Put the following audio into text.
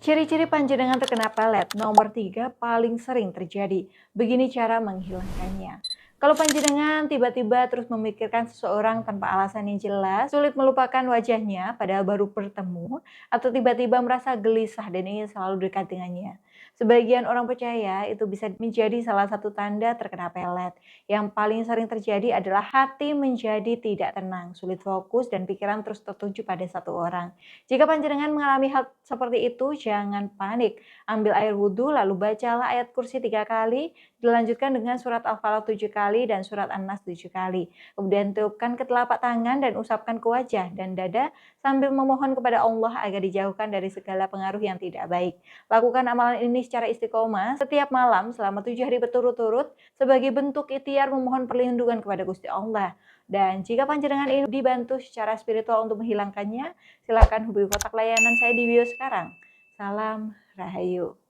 Ciri-ciri panjenengan terkena pelet nomor 3 paling sering terjadi. Begini cara menghilangkannya. Kalau panjenengan tiba-tiba terus memikirkan seseorang tanpa alasan yang jelas, sulit melupakan wajahnya padahal baru bertemu, atau tiba-tiba merasa gelisah dan ingin selalu dekat dengannya. Sebagian orang percaya itu bisa menjadi salah satu tanda terkena pelet. Yang paling sering terjadi adalah hati menjadi tidak tenang, sulit fokus, dan pikiran terus tertuju pada satu orang. Jika panjenengan mengalami hal seperti itu, jangan panik. Ambil air wudhu, lalu bacalah ayat kursi 3 kali, dilanjutkan dengan surat Al-Falaq 7 kali dan surat An-Nas 7 kali. Kemudian tiupkan ke telapak tangan dan usapkan ke wajah dan dada sambil memohon kepada Allah agar dijauhkan dari segala pengaruh yang tidak baik. Lakukan amalan ini secara istiqomah setiap malam selama 7 hari berturut-turut sebagai bentuk ikhtiar memohon perlindungan kepada Gusti Allah. Dan jika panjenengan ingin dibantu secara spiritual untuk menghilangkannya, silakan hubungi kontak layanan saya di bio sekarang. Salam Rahayu.